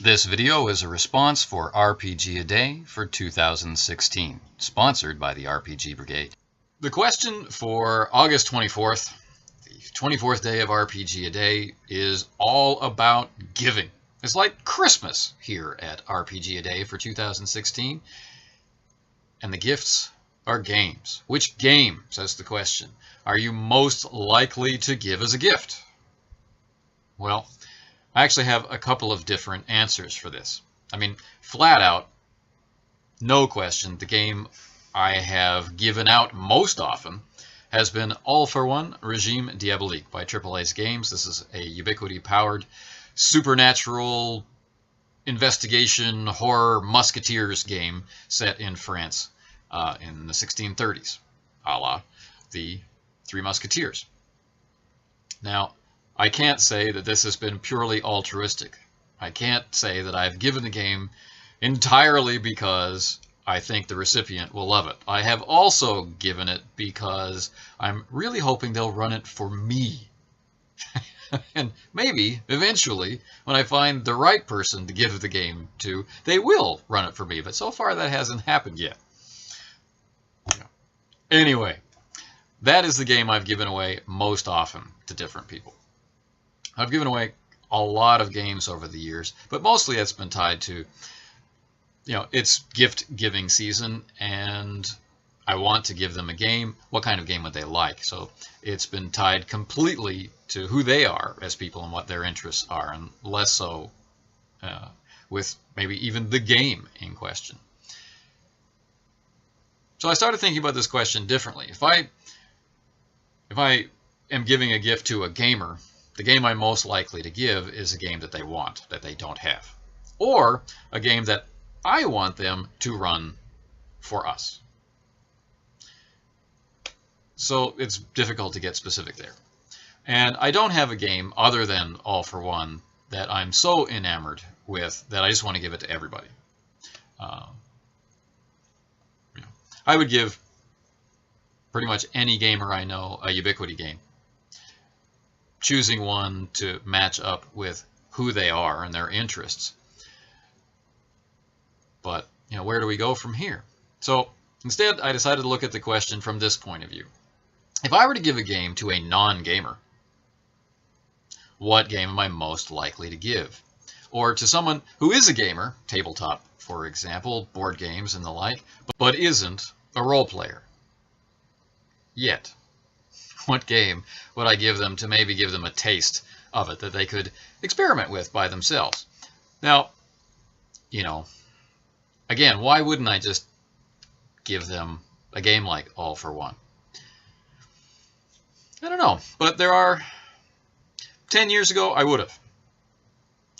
This video is a response for RPGaDay for 2016, sponsored by the RPG Brigade. The question for August 24th, the 24th day of RPGaDay, is all about giving. It's like Christmas here at RPGaDay for 2016, and the gifts are games. Which game, says the question, are you most likely to give as a gift? Well, I actually have a couple of different answers for this. I mean, flat out, no question, the game I have given out most often has been All for One Regime Diabolique by AAA's Games. This is a Ubiquity-powered supernatural investigation horror musketeers game set in France in the 1630s, a la the Three Musketeers. Now, I can't say that this has been purely altruistic. I can't say that I've given the game entirely because I think the recipient will love it. I have also given it because I'm really hoping they'll run it for me. And maybe, eventually, when I find the right person to give the game to, they will run it for me. But so far, that hasn't happened yet. Anyway, that is the game I've given away most often to different people. I've given away a lot of games over the years, but mostly it's been tied to, it's gift giving season and I want to give them a game. What kind of game would they like? So it's been tied completely to who they are as people and what their interests are, and less so with maybe even the game in question. So I started thinking about this question differently. If I am giving a gift to a gamer, the game I'm most likely to give is a game that they want, that they don't have. Or a game that I want them to run for us. So it's difficult to get specific there. And I don't have a game other than All for One that I'm so enamored with that I just want to give it to everybody. I would give pretty much any gamer I know a Ubiquity game, choosing one to match up with who they are and their interests. But, where do we go from here? So instead, I decided to look at the question from this point of view. If I were to give a game to a non-gamer, what game am I most likely to give? Or to someone who is a gamer, tabletop, for example, board games and the like, but isn't a role player yet. What game would I give them to maybe give them a taste of it that they could experiment with by themselves? Now, again, why wouldn't I just give them a game like All for One? I don't know, but 10 years ago, I would have.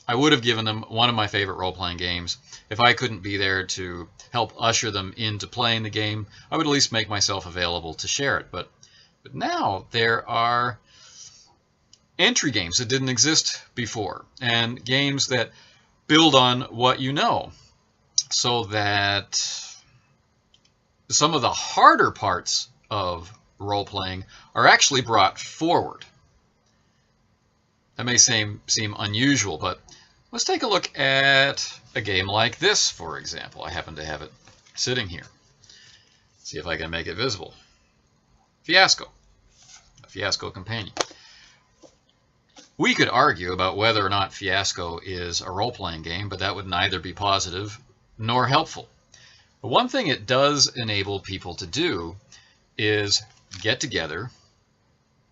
I would have given them one of my favorite role-playing games. If I couldn't be there to help usher them into playing the game, I would at least make myself available to share it. But now there are entry games that didn't exist before, and games that build on what you know, so that some of the harder parts of role-playing are actually brought forward. That may seem unusual, but let's take a look at a game like this, for example. I happen to have it sitting here. See if I can make it visible. Fiasco, a Fiasco companion. We could argue about whether or not Fiasco is a role-playing game, but that would neither be positive nor helpful. But one thing it does enable people to do is get together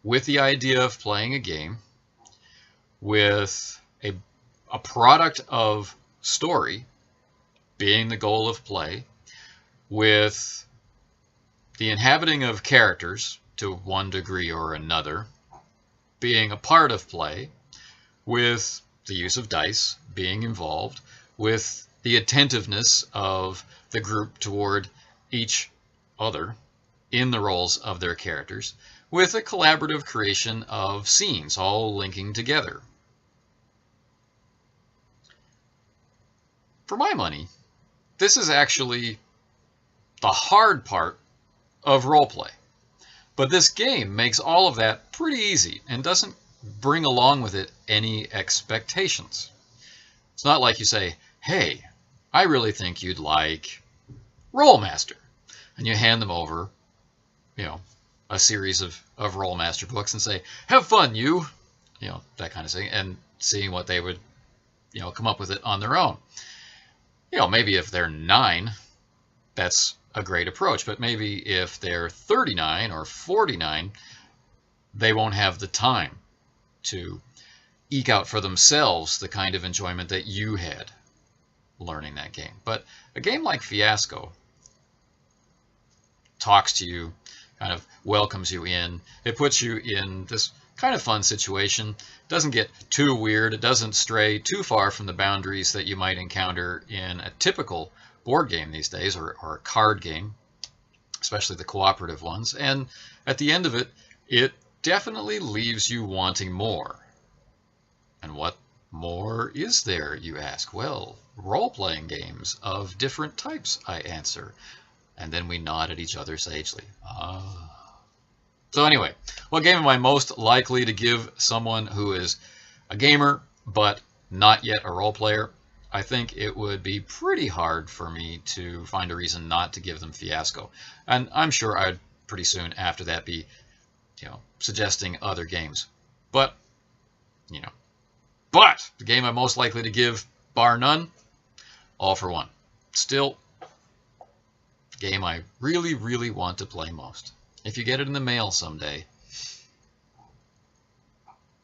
with the idea of playing a game, with a product of story being the goal of play, with the inhabiting of characters to one degree or another being a part of play, with the use of dice being involved, with the attentiveness of the group toward each other in the roles of their characters, with a collaborative creation of scenes all linking together. For my money, this is actually the hard part of roleplay. But this game makes all of that pretty easy and doesn't bring along with it any expectations. It's not like you say, hey, I really think you'd like Rollmaster. And you hand them over, a series of Rollmaster books and say, have fun, that kind of thing, and seeing what they would, come up with it on their own. Maybe if they're 9, that's a great approach, but maybe if they're 39 or 49, they won't have the time to eke out for themselves the kind of enjoyment that you had learning that game. But a game like Fiasco talks to you, kind of welcomes you in. It puts you in this kind of fun situation. It doesn't get too weird. It doesn't stray too far from the boundaries that you might encounter in a typical board game these days, or a card game, especially the cooperative ones. And at the end of it, it definitely leaves you wanting more. And what more is there, you ask? Well, role-playing games of different types, I answer. And then we nod at each other sagely. So anyway, what game am I most likely to give someone who is a gamer but not yet a role player? I think it would be pretty hard for me to find a reason not to give them Fiasco. And I'm sure I'd pretty soon after that be, suggesting other games. But the game I'm most likely to give, bar none, All for One. Still, the game I really, really want to play most. If you get it in the mail someday,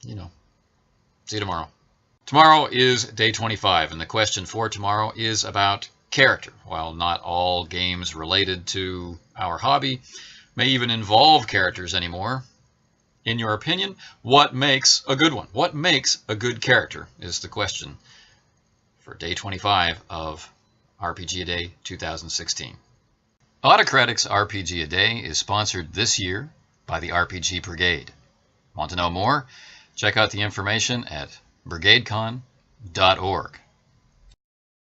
see you tomorrow. Tomorrow is day 25, and the question for tomorrow is about character. While not all games related to our hobby may even involve characters anymore, in your opinion, what makes a good one? What makes a good character is the question for day 25 of RPGaDay 2016. Autocratic's RPGaDay is sponsored this year by the RPG Brigade. Want to know more? Check out the information at brigadecon.org.